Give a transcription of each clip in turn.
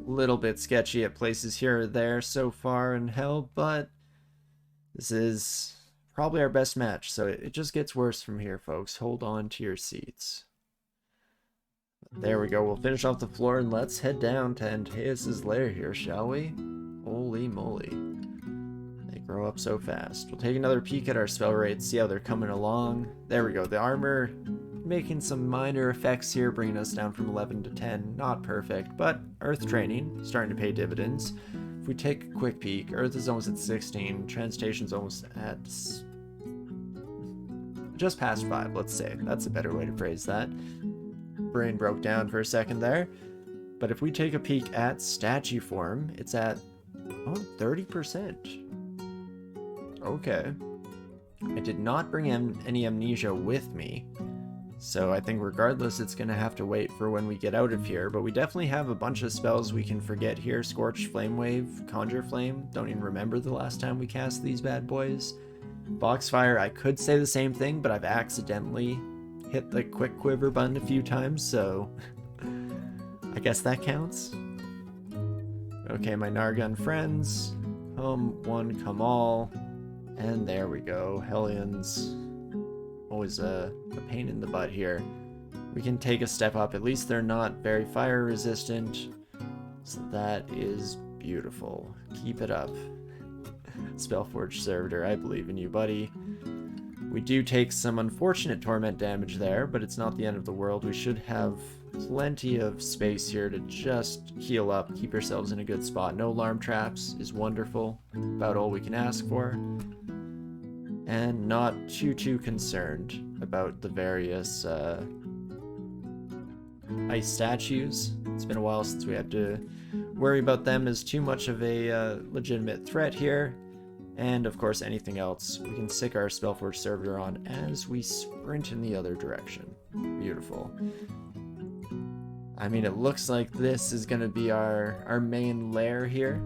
little bit sketchy at places here or there so far in hell, but this is probably our best match, so it just gets worse from here, folks. Hold on to your seats. There we go. We'll finish off the floor and let's head down to Antaeus' lair here, shall we? Holy moly. They grow up so fast. We'll take another peek at our spell rates, see how they're coming along. There we go. The armor making some minor effects here, bringing us down from 11 to 10. Not perfect, but Earth training starting to pay dividends. If we take a quick peek, Earth is almost at 16, Transmutation's almost at just past 5, let's say. That's a better way to phrase that. Brain broke down for a second there. But if we take a peek at statue form, it's at 30%. Okay. I did not bring any amnesia with me, so I think regardless it's going to have to wait for when we get out of here, but we definitely have a bunch of spells we can forget here. Scorch, Flame Wave, Conjure Flame. Don't even remember the last time we cast these bad boys. Boxfire, I could say the same thing, but I've accidentally hit the quick quiver button a few times, so I guess that counts. Okay, my Nargun friends. Come one, come all. And there we go. Hellions. Always a pain in the butt here. We can take a step up. At least they're not very fire resistant. So that is beautiful. Keep it up. Spellforge Servitor, I believe in you, buddy. We do take some unfortunate torment damage there, but it's not the end of the world. We should have plenty of space here to just heal up, keep ourselves in a good spot. No alarm traps is wonderful. About all we can ask for. And not too concerned about the various ice statues. It's been a while since we had to worry about them as too much of a legitimate threat here. And of course anything else we can stick our Spellforge Servitor on as we sprint in the other direction. Beautiful. I mean, it looks like this is going to be our main lair here.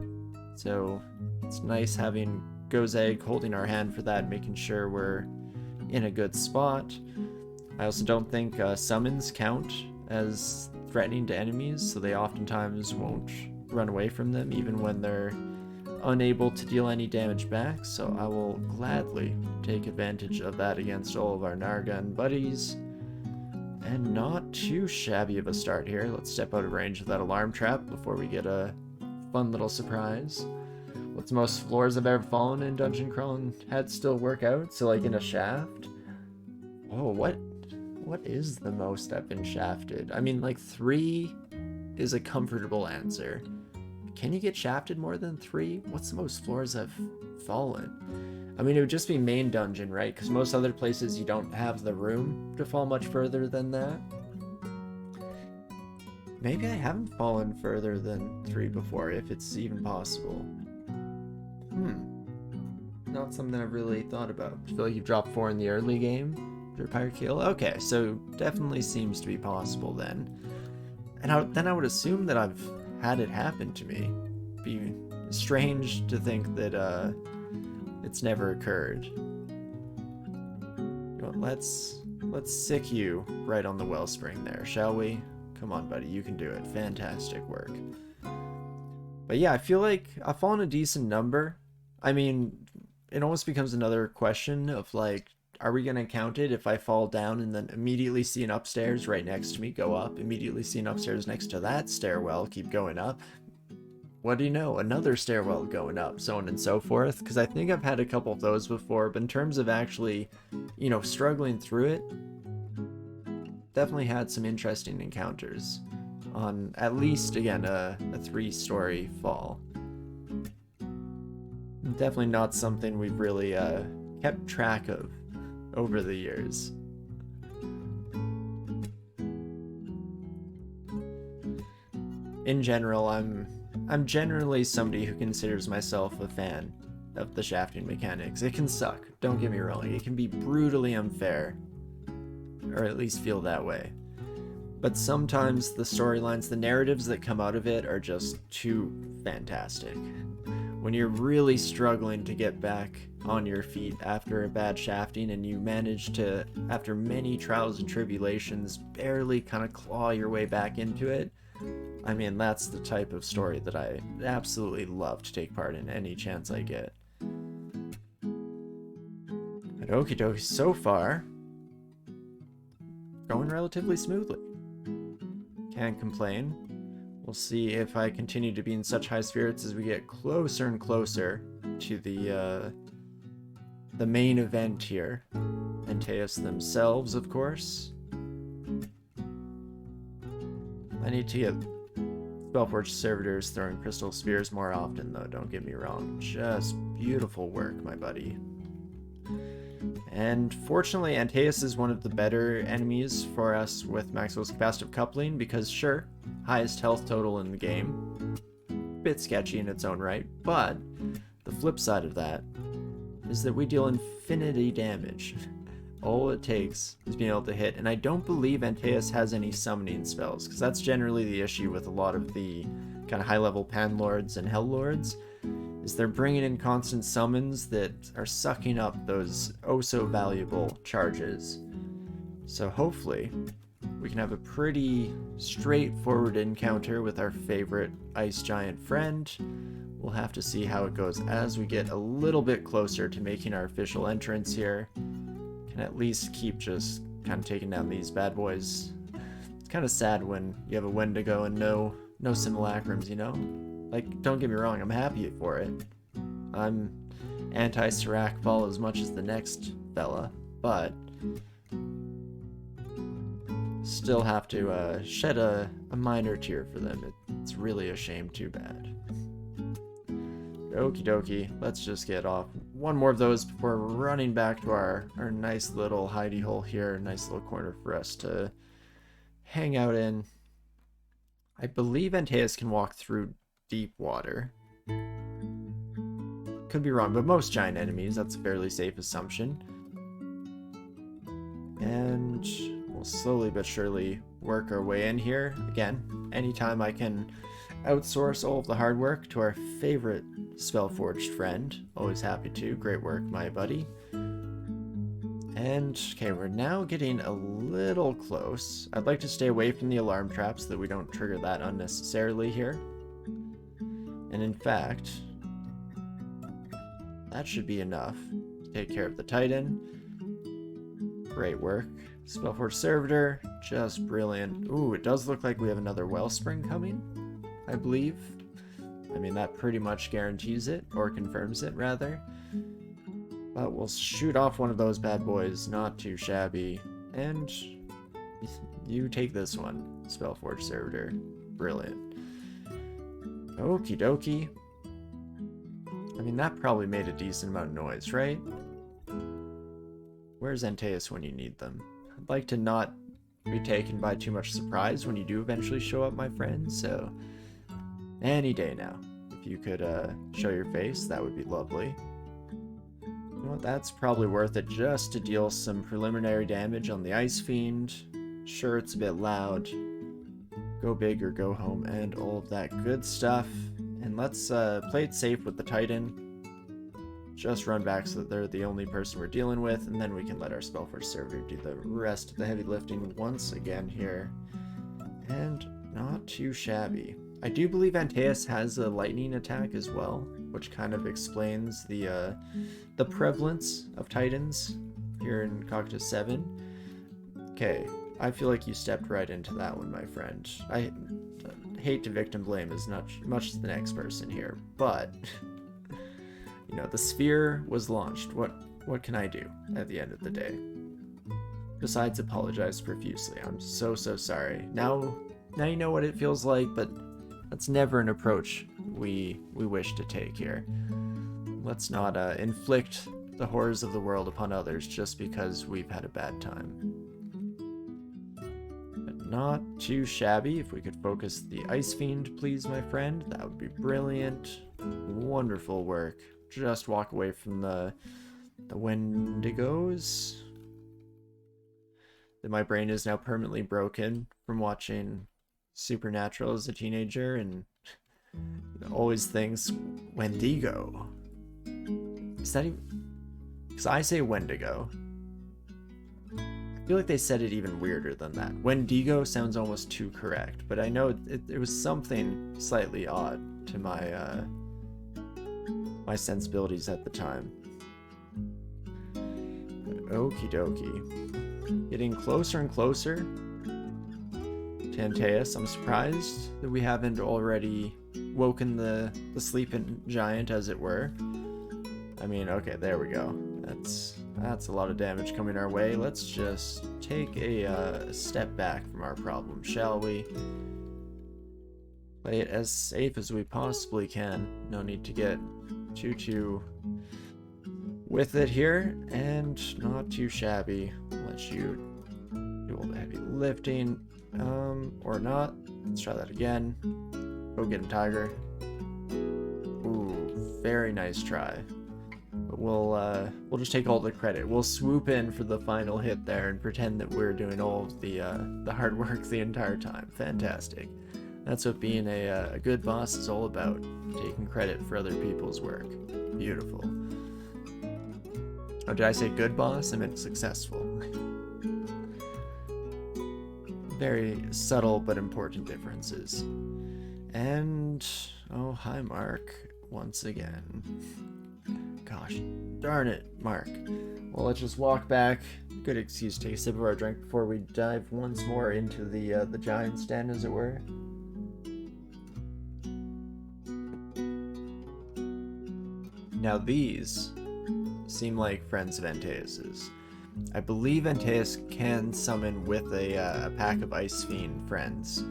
So it's nice having Gozeg holding our hand for that, making sure we're in a good spot. I also don't think summons count as threatening to enemies, so they oftentimes won't run away from them even when they're unable to deal any damage back, so I will gladly take advantage of that against all of our Nargun buddies. And not too shabby of a start here. Let's step out of range of that alarm trap before we get a fun little surprise. What's the most floors I've ever fallen in dungeon crawling had still work out? So like in a shaft? Oh, what is the most I've been shafted? I mean, like 3 is a comfortable answer. Can you get shafted more than 3? What's the most floors I've fallen? I mean, it would just be main dungeon, right? Because most other places you don't have the room to fall much further than that. Maybe I haven't fallen further than 3 before, if it's even possible. Not something I've really thought about. I feel like you've dropped 4 in the early game for Pyre Kill. Okay, so definitely seems to be possible then. And then I would assume that I've had it happen to me. Be strange to think that it's never occurred. You know, let's sick you right on the wellspring there, shall we? Come on, buddy, you can do it. Fantastic work. But yeah, I feel like I've fallen a decent number. I mean, it almost becomes another question of like, are we going to count it if I fall down and then immediately see an upstairs right next to me, go up, immediately see an upstairs next to that stairwell, keep going up? What do you know? Another stairwell going up, so on and so forth. Because I think I've had a couple of those before, but in terms of actually, you know, struggling through it, definitely had some interesting encounters on at least, again, a 3-story fall. Definitely not something we've really kept track of over the years. In general, I'm generally somebody who considers myself a fan of the shafting mechanics. It can suck, don't get me wrong. It can be brutally unfair, or at least feel that way. But sometimes the storylines, the narratives that come out of it are just too fantastic. When you're really struggling to get back on your feet after a bad shafting and you manage to, after many trials and tribulations, barely kind of claw your way back into it, I mean, that's the type of story that I absolutely love to take part in any chance I get. But okie dokie, so far, going relatively smoothly. Can't complain. We'll see if I continue to be in such high spirits as we get closer and closer to the main event here. Antaeus themselves, of course. I need to get Spellforge servitors throwing crystal spears more often, though, don't get me wrong. Just beautiful work, my buddy. And fortunately, Antaeus is one of the better enemies for us with Maxwell's capacitive coupling, because sure, highest health total in the game. Bit sketchy in its own right, but the flip side of that is that we deal infinity damage. All it takes is being able to hit, and I don't believe Antaeus has any summoning spells, because that's generally the issue with a lot of the kind of high-level Panlords and Helllords, is they're bringing in constant summons that are sucking up those oh-so-valuable charges. So hopefully, we can have a pretty straightforward encounter with our favorite ice giant friend. We'll have to see how it goes as we get a little bit closer to making our official entrance here. Can at least keep just kind of taking down these bad boys. It's kind of sad when you have a Wendigo and no simulacrums, you know? Like, don't get me wrong, I'm happy for it. I'm anti-Serac-Fall as much as the next fella, but still have to shed a minor tear for them. It's really a shame, too bad. Okie dokie, let's just get off one more of those before running back to our nice little hidey hole here. Nice little corner for us to hang out in. I believe Antaeus can walk through deep water. Could be wrong, but most giant enemies, that's a fairly safe assumption. And we'll slowly but surely work our way in here. Again, anytime I can outsource all of the hard work to our favorite Spellforged friend, always happy to. Great work, my buddy. And, okay, we're now getting a little close. I'd like to stay away from the alarm traps so that we don't trigger that unnecessarily here. And in fact, that should be enough to take care of the Titan. Great work. Spellforge Servitor, just brilliant. Ooh, it does look like we have another Wellspring coming, I believe. I mean, that pretty much guarantees it, or confirms it, rather. But we'll shoot off one of those bad boys, not too shabby. And you take this one, Spellforge Servitor. Brilliant. Okie dokie. I mean, that probably made a decent amount of noise, right? Where's Antaeus when you need them? I'd like to not be taken by too much surprise when you do eventually show up, my friend, so any day now. If you could show your face, that would be lovely. You know what, that's probably worth it just to deal some preliminary damage on the Ice Fiend. Sure, it's a bit loud. Go big or go home and all of that good stuff. And let's play it safe with the Titan. Just run back so that they're the only person we're dealing with, and then we can let our Spellforge Servitor do the rest of the heavy lifting once again here. And not too shabby. I do believe Antaeus has a lightning attack as well, which kind of explains the prevalence of Titans here in Coctus 7. Okay, I feel like you stepped right into that one, my friend. I hate to victim blame as much as the next person here, but you know, the sphere was launched. What can I do at the end of the day? Besides apologize profusely. I'm so sorry. Now you know what it feels like, but that's never an approach we wish to take here. Let's not inflict the horrors of the world upon others just because we've had a bad time. But not too shabby. If we could focus the Ice Fiend, please, my friend, that would be brilliant. Wonderful work. Just walk away from the Wendigos. That my brain is now permanently broken from watching Supernatural as a teenager and always thinks Wendigo. Is that even... Because I say Wendigo. I I feel like they said it even weirder than that. Wendigo sounds almost too correct, but I know it was something slightly odd to my my sensibilities at the time. But okie dokie. Getting closer and closer to Antaeus. I'm surprised that we haven't already woken the sleeping giant, as it were. I mean, okay, there we go. That's a lot of damage coming our way. Let's just take a step back from our problem, shall we? Play it as safe as we possibly can. No need to get too with it here, and not too shabby. Let you do all the heavy lifting, or not. Let's try that again. Go get him, Tiger. Ooh, very nice try. But we'll just take all the credit. We'll swoop in for the final hit there and pretend that we're doing all of the hard work the entire time. Fantastic. That's what being a good boss is all about. Taking credit for other people's work. Beautiful. Oh, did I say good boss? I meant successful. Very subtle but important differences. And oh, hi Mark once again. Gosh darn it, Mark. Well, let's just walk back. Good excuse to take a sip of our drink before we dive once more into the giant's den, as it were. Now these seem like friends of Antaeus's. I believe Antaeus can summon with a pack of Ice Fiend friends.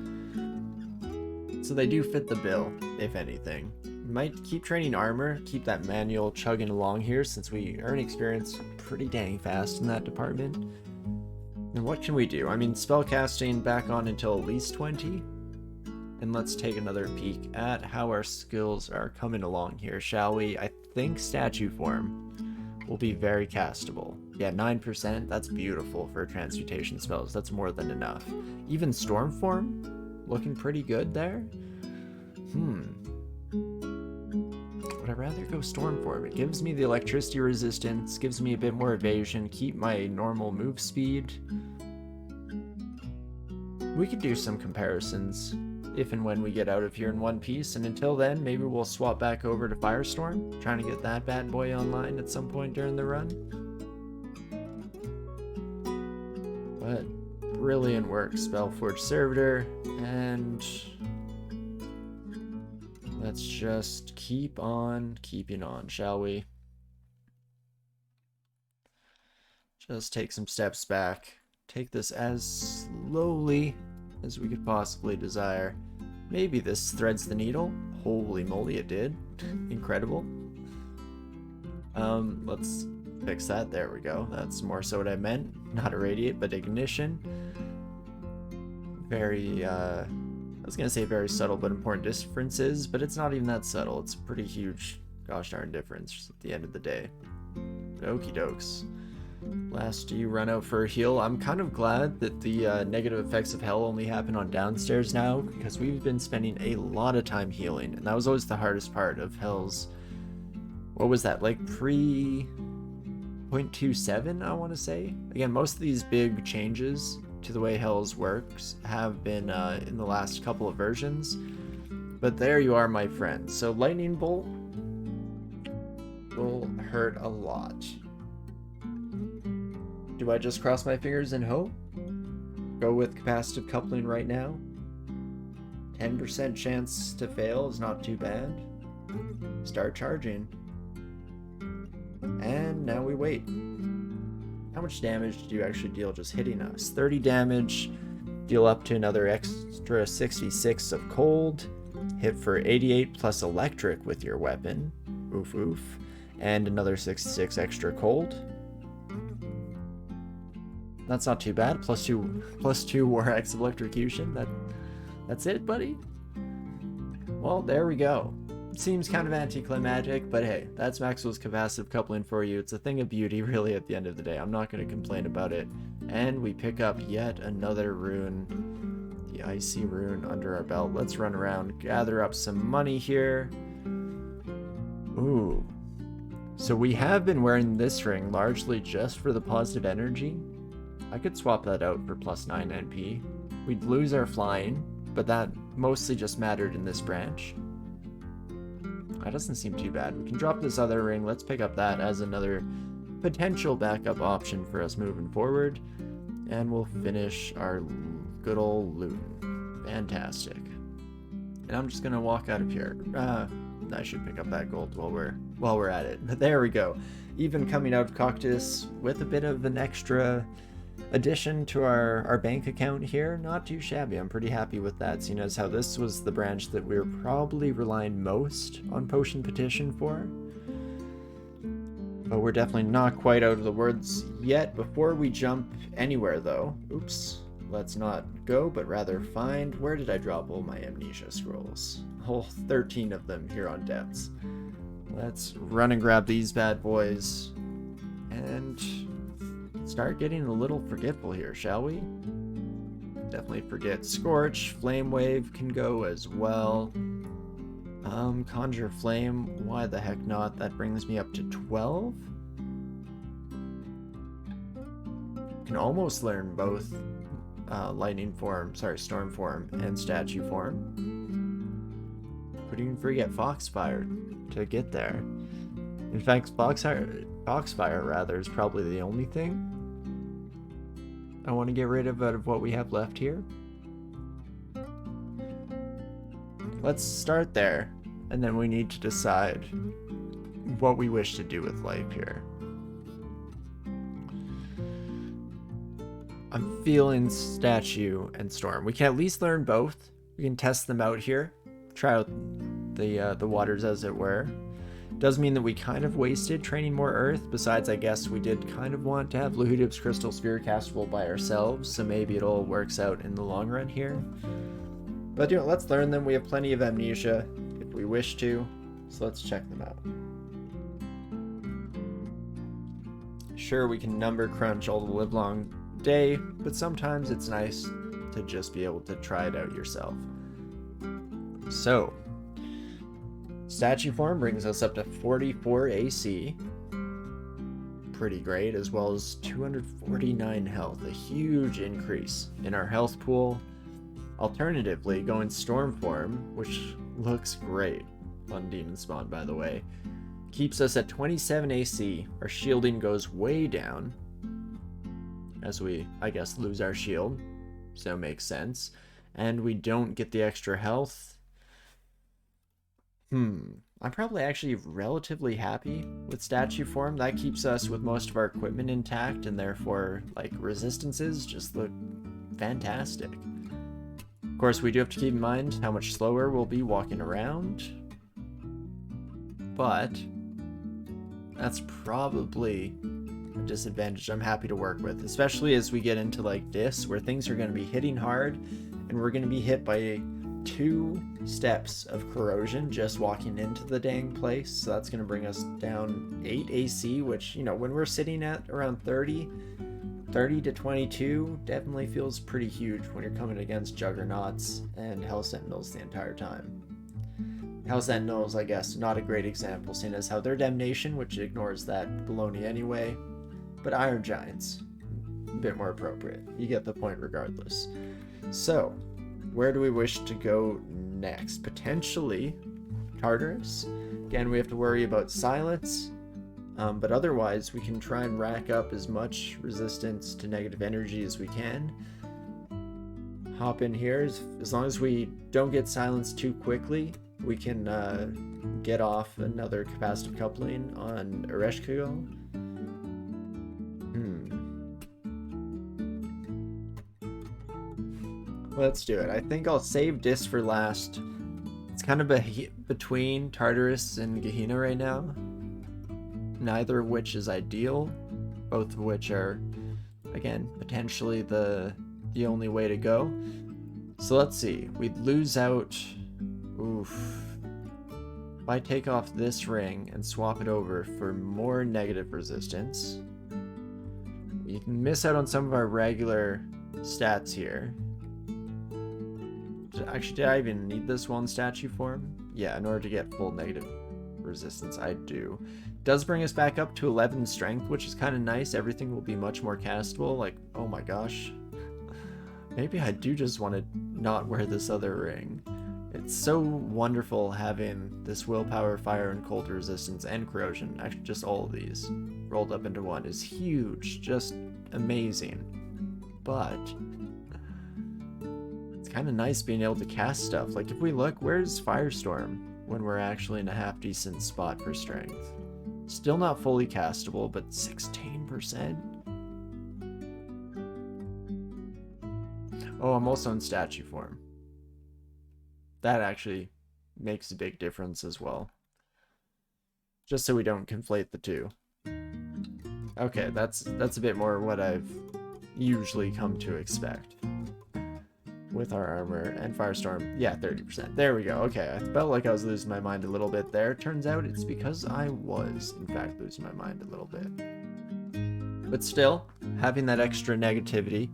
So they do fit the bill, if anything. Might keep training armor, keep that manual chugging along here, since we earn experience pretty dang fast in that department. And what can we do? I mean, spellcasting back on until at least 20. And let's take another peek at how our skills are coming along here, shall we? I think statue form will be very castable. Yeah, 9%, that's beautiful for transmutation spells. That's more than enough. Even storm form, looking pretty good there. Would I rather go storm form? It gives me the electricity resistance, gives me a bit more evasion, keep my normal move speed. We could do some comparisons if and when we get out of here in one piece, and until then, maybe we'll swap back over to Firestorm, trying to get that bad boy online at some point during the run. But brilliant work, Spellforge Servitor, and let's just keep on keeping on, shall we? Just take some steps back. Take this as slowly as we could possibly desire. Maybe this threads the needle. Holy moly, it did. Incredible. Let's fix that. There we go. That's more so what I meant. Not irradiate, but ignition. Very, I was gonna say very subtle but important differences, but it's not even that subtle. It's a pretty huge, gosh darn difference at the end of the day. Okie dokes. Last you run out for a heal. I'm kind of glad that the negative effects of hell only happen on downstairs now, because we've been spending a lot of time healing, and that was always the hardest part of hell's, what was that, like pre 0.27, I want to say? Again, most of these big changes to the way hell's works have been in the last couple of versions, but there you are, my friend. So lightning bolt will hurt a lot. Do I just cross my fingers and hope? Go with capacitive coupling right now? 10% chance to fail is not too bad. Start charging. And now we wait. How much damage did you actually deal just hitting us? 30 damage, deal up to another extra 66 of cold, hit for 88 plus electric with your weapon, oof oof, and another 66 extra cold. That's not too bad. Plus two War Axe of Electrocution. That's it, buddy? Well, there we go. It seems kind of anticlimactic, but hey, that's Maxwell's capacitive coupling for you. It's a thing of beauty, really, at the end of the day. I'm not going to complain about it. And we pick up yet another rune. The Icy Rune under our belt. Let's run around, gather up some money here. Ooh. So we have been wearing this ring largely just for the positive energy. I could swap that out for +9 NP. We'd lose our flying, but that mostly just mattered in this branch. That doesn't seem too bad. We can drop this other ring. Let's pick up that as another potential backup option for us moving forward. And we'll finish our good old loot. Fantastic. And I'm just gonna walk out of here. I should pick up that gold while we're at it. But there we go. Even coming out of Coctus with a bit of an extra addition to our bank account here, not too shabby. I'm pretty happy with that, seeing as how this was the branch that we were probably relying most on Potion Petition for. But we're definitely not quite out of the woods yet. Before we jump anywhere though, oops, let's not go, but rather find, where did I drop all my Amnesia scrolls? Whole 13 of them here on Depths. Let's run and grab these bad boys and start getting a little forgetful here, shall we? Definitely forget Scorch. Flame Wave can go as well. Conjure Flame, why the heck not? That brings me up to 12. Can almost learn both Storm Form and Statue Form. Couldn't even forget Foxfire to get there. In fact, Foxfire rather is probably the only thing I want to get rid of out of what we have left here. Let's start there, and then we need to decide what we wish to do with life here. I'm feeling Statue and Storm. We can at least learn both. We can test them out here, try out the waters as it were. Does mean that we kind of wasted training more Earth. Besides, I guess we did kind of want to have Lahudib's Crystal Sphere castable by ourselves, so maybe it all works out in the long run here. But let's learn them. We have plenty of Amnesia if we wish to, so let's check them out. Sure, we can number crunch all the livelong day, but sometimes it's nice to just be able to try it out yourself. So, Statue Form brings us up to 44 AC. Pretty great, as well as 249 health, a huge increase in our health pool. Alternatively, going Storm Form, which looks great on Demonspawn by the way, keeps us at 27 AC. Our shielding goes way down as we, I guess, lose our shield, so it makes sense. And we don't get the extra health. I'm probably actually relatively happy with Statue Form. That keeps us with most of our equipment intact, and therefore, like, resistances just look fantastic. Of course, we do have to keep in mind how much slower we'll be walking around, but that's probably a disadvantage I'm happy to work with, especially as we get into like this, where things are going to be hitting hard, and we're going to be hit by 2 steps of corrosion just walking into the dang place. So that's going to bring us down 8 AC, which, when we're sitting at around 30 to 22, definitely feels pretty huge when you're coming against Juggernauts and Hell Sentinels the entire time. Hell Sentinels, I guess, not a great example, seeing as how their Damnation, which ignores that baloney anyway, but Iron Giants, a bit more appropriate. You get the point regardless. So, where do we wish to go next? Potentially Tartarus. Again, we have to worry about silence, but otherwise we can try and rack up as much resistance to negative energy as we can. Hop in here. As long as we don't get silenced too quickly, we can get off another capacitive coupling on Ereshkigal. Let's do it. I think I'll save Dis for last. It's kind of between Tartarus and Gehenna right now. Neither of which is ideal. Both of which are, again, potentially the only way to go. So let's see. We'd lose out... Oof. If I take off this ring and swap it over for more negative resistance, we can miss out on some of our regular stats here. Actually, did I even need this one Statue Form? Yeah, in order to get full negative resistance, I do. does bring us back up to 11 strength, which is kind of nice. Everything will be much more castable. Like, oh my gosh. Maybe I do just want to not wear this other ring. It's so wonderful having this willpower, fire, and cold resistance, and corrosion. Actually, just all of these rolled up into one is huge. Just amazing. But it's kind of nice being able to cast stuff. Like, if we look, where's Firestorm when we're actually in a half decent spot for strength? Still not fully castable, but 16%? Oh, I'm also in statue form. That actually makes a big difference as well. Just so we don't conflate the two. Okay, that's a bit more what I've usually come to expect. With our armor and Firestorm, yeah, 30%. There we go. Okay, I felt like I was losing my mind a little bit there. Turns out it's because I was, in fact, losing my mind a little bit. But still, having that extra negativity,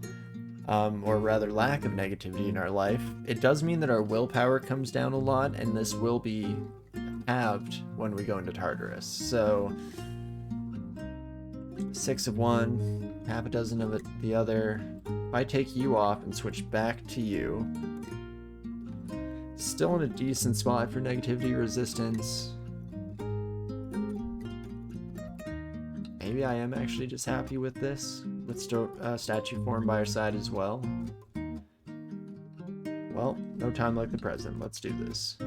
or rather lack of negativity in our life, it does mean that our willpower comes down a lot, and this will be halved when we go into Tartarus. So 6 of one, half a dozen of the other. If I take you off and switch back to you, still in a decent spot for negativity resistance. Maybe I am actually just happy with this, with statue form by our side as well. Well, no time like the present. Let's do this.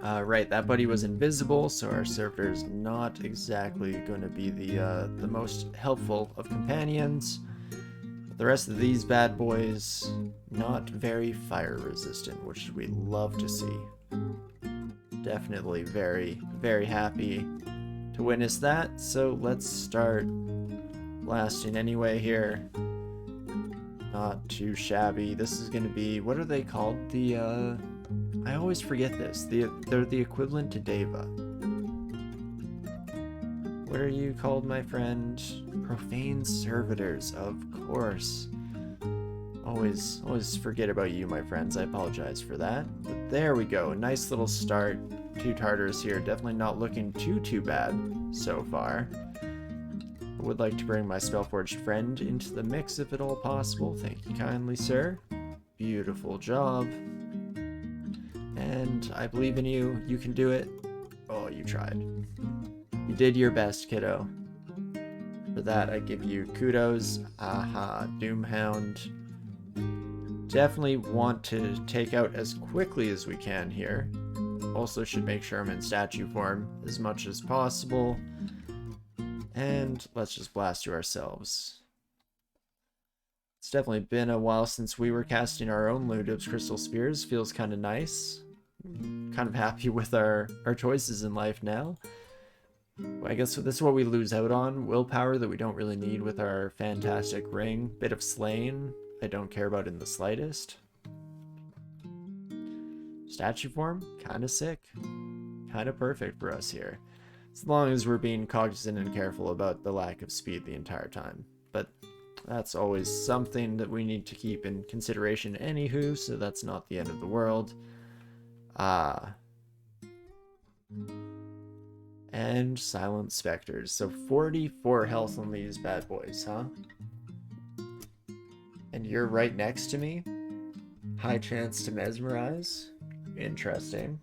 Right, that buddy was invisible, so our servitor is not exactly going to be the most helpful of companions. But the rest of these bad boys, not very fire resistant, which we love to see. Definitely very, very happy to witness that. So let's start blasting anyway here. Not too shabby. This is going to be, what are they called? I always forget this. They're the equivalent to Deva. What are you called, my friend? Profane servitors, of course. Always forget about you, my friends. I apologize for that. But there we go. A nice little start to Tartarus here. Definitely not looking too bad so far. I would like to bring my Spellforged friend into the mix if at all possible. Thank you kindly, sir. Beautiful job. And I believe in you. You can do it. Oh, you tried. You did your best, kiddo. For that, I give you kudos. Aha, Doomhound. Definitely want to take out as quickly as we can here. Also should make sure I'm in statue form as much as possible. And let's just blast to ourselves. It's definitely been a while since we were casting our own Ludib's Crystal Spears. Feels kind of nice. Kind of happy with our choices in life now. I guess this is what we lose out on. Willpower that we don't really need with our fantastic ring. Bit of slaying I don't care about in the slightest. Statue form, kind of sick. Kind of perfect for us here. As long as we're being cognizant and careful about the lack of speed the entire time. But that's always something that we need to keep in consideration anywho, so that's not the end of the world. And Silent Specters. So 44 health on these bad boys, huh? And you're right next to me? High chance to mesmerize? Interesting.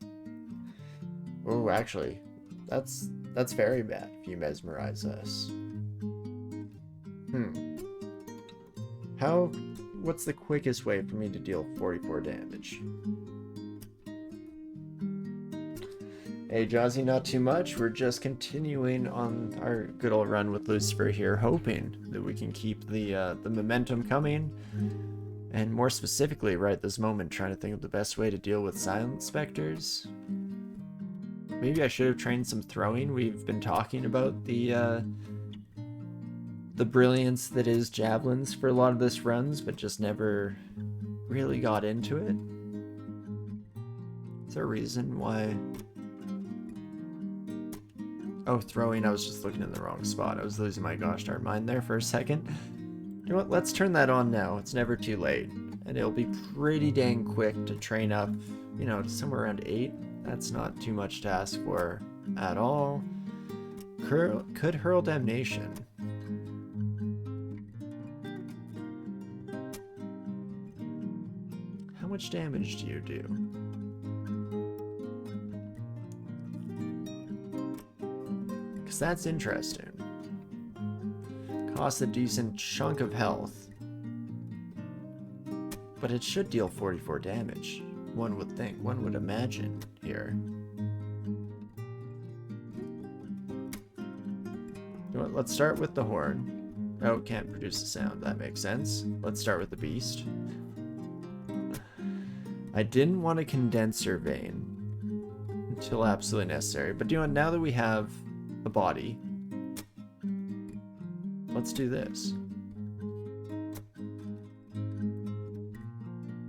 Oh, actually, that's very bad if you mesmerize us. What's the quickest way for me to deal 44 damage? Hey, Jazzy, not too much. We're just continuing on our good old run with Lucifer here, hoping that we can keep the momentum coming. And more specifically, right this moment, trying to think of the best way to deal with Silent Specters. Maybe I should have trained some throwing. We've been talking about the brilliance that is javelins for a lot of this runs, but just never really got into it. Is there a reason why? Oh, throwing. I was just looking in the wrong spot. I was losing my gosh darn mind there for a second. You know what? Let's turn that on now. It's never too late. And it'll be pretty dang quick to train up, you know, to somewhere around 8. That's not too much to ask for at all. Could hurl damnation. How much damage do you do? Because that's interesting. Costs a decent chunk of health. But it should deal 44 damage. One would think, one would imagine here. You know what, let's start with the horn. Oh, it can't produce a sound. That makes sense. Let's start with the beast. I didn't want a condenser vein until absolutely necessary. But you know what, now that we have a body, let's do this.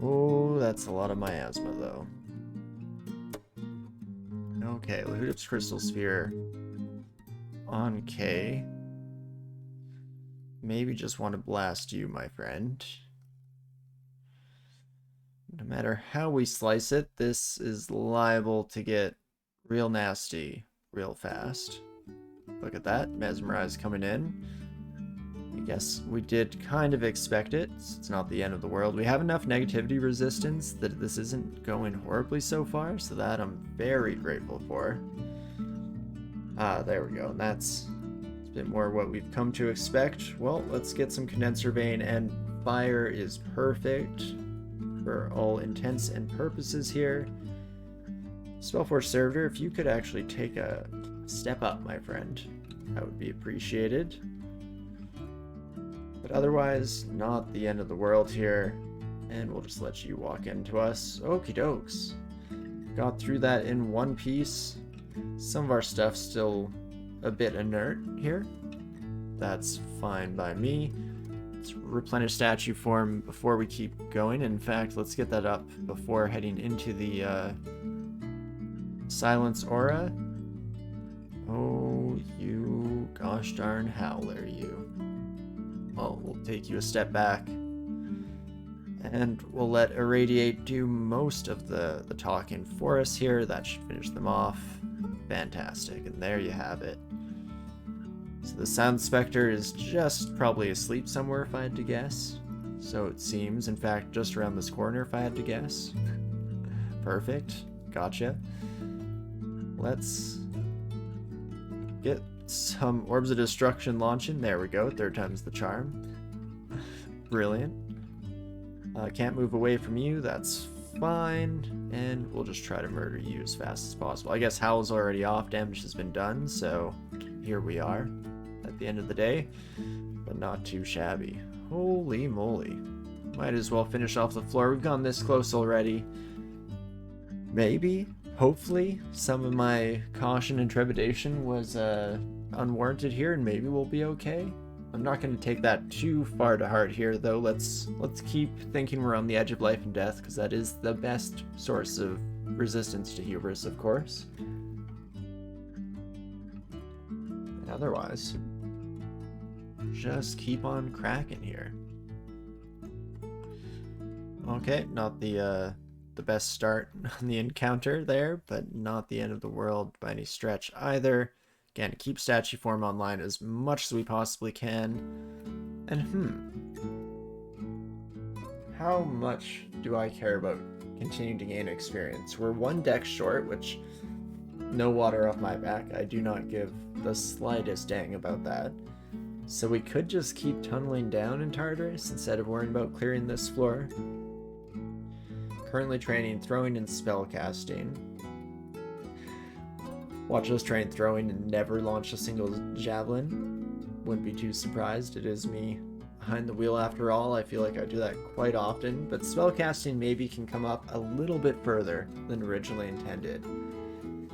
Oh, that's a lot of miasma, though. Okay, Lahudip's Crystal Sphere on K. Maybe just want to blast you, my friend. No matter how we slice it, this is liable to get real nasty real fast. Look at that, Mesmerize coming in. I guess we did kind of expect it. It's not the end of the world. We have enough negativity resistance that this isn't going horribly so far, so that I'm very grateful for. There we go. And that's a bit more what we've come to expect. Well, let's get some Condenser Vein, and fire is perfect for all intents and purposes here. Spellforce Servitor, if you could actually take a step up, my friend, that would be appreciated. But otherwise, not the end of the world here. And we'll just let you walk into us. Okie dokes. Got through that in one piece. Some of our stuff's still a bit inert here. That's fine by me. Let's replenish statue form before we keep going. In fact, let's get that up before heading into the Silence Aura. Oh, you gosh darn howler, you. Well, we'll take you a step back, and we'll let Irradiate do most of the talking for us here. That should finish them off. Fantastic, and there you have it. So the Sound Spectre is just probably asleep somewhere, if I had to guess. So it seems, in fact, just around this corner, if I had to guess. Perfect, gotcha. Let's get some Orbs of Destruction launching. There we go, third time's the charm. Brilliant. Can't move away from you, that's fine. And we'll just try to murder you as fast as possible. I guess Howl's already off, damage has been done, so here we are at the end of the day. But not too shabby. Holy moly. Might as well finish off the floor. We've gone this close already. Maybe, hopefully, some of my caution and trepidation was unwarranted here, and maybe we'll be okay. I'm not going to take that too far to heart here, though. Let's keep thinking we're on the edge of life and death, because that is the best source of resistance to hubris, of course. And otherwise, just keep on cracking here. Okay, not the best start on the encounter there, but not the end of the world by any stretch either. Again, keep statue form online as much as we possibly can. And how much do I care about continuing to gain experience? We're one deck short, which, no water off my back. I do not give the slightest dang about that. So we could just keep tunneling down in Tartarus instead of worrying about clearing this floor. Currently training throwing and spellcasting. Watch us train throwing and never launch a single javelin. Wouldn't be too surprised. It is me behind the wheel after all. I feel like I do that quite often, but spellcasting maybe can come up a little bit further than originally intended. And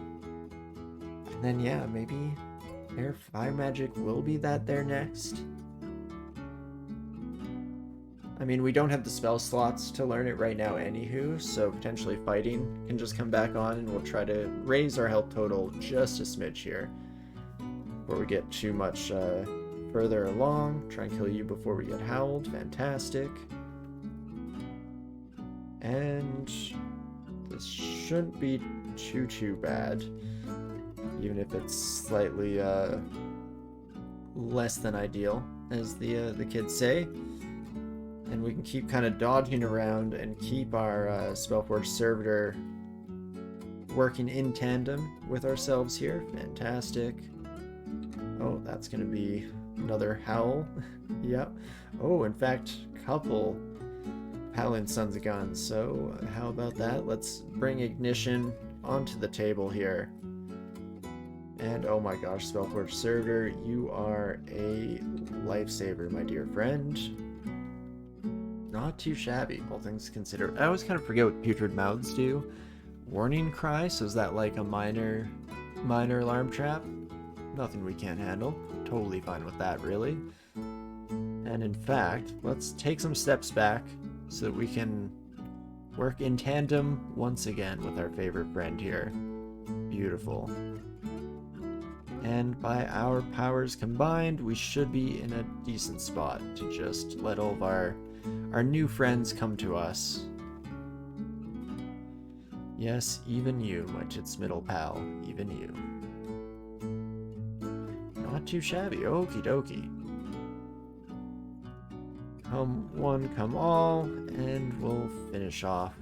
then yeah, maybe Air Fire Magic will be that there next. I mean, we don't have the spell slots to learn it right now anywho, so potentially fighting can just come back on, and we'll try to raise our health total just a smidge here before we get too much further along. Try and kill you before we get howled. Fantastic. And this shouldn't be too bad. even if it's slightly less than ideal, as the kids say. And we can keep kind of dodging around and keep our Spellforge Servitor working in tandem with ourselves here. Fantastic. Oh, that's going to be another Howl. Yep. Oh, in fact, couple Howling Sons of Guns. So how about that? Let's bring Ignition onto the table here. And oh my gosh, Spellforge Servitor, you are a lifesaver, my dear friend. Not too shabby, all things considered. I always kind of forget what Putrid Mouths do. Warning Cry, so is that like a minor alarm trap? Nothing we can't handle. Totally fine with that, really. And in fact, let's take some steps back so that we can work in tandem once again with our favorite friend here. Beautiful. And by our powers combined, we should be in a decent spot to just let all of our new friends come to us. Yes, even you, my Titsmiddle pal, even you. Not too shabby, okie dokie. Come one, come all, and we'll finish off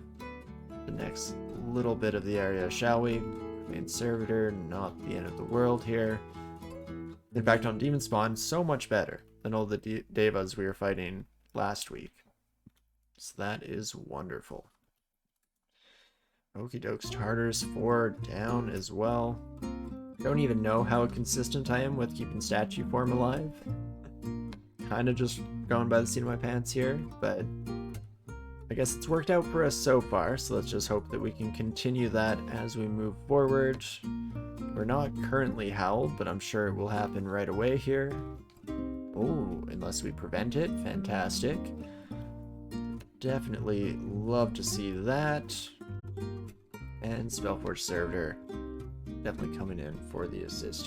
the next little bit of the area, shall we? Main Servitor, not the end of the world here. In fact, on Demonspawn, so much better than all the Devas we were fighting last week. So that is wonderful. Okie dokes, Tartars 4 down as well. Don't even know how consistent I am with keeping statue form alive. Kind of just going by the seat of my pants here, but I guess it's worked out for us so far, so let's just hope that we can continue that as we move forward. We're not currently howled, but I'm sure it will happen right away here. Oh, unless we prevent it, fantastic. Definitely love to see that. And Spellforge Servitor definitely coming in for the assist here.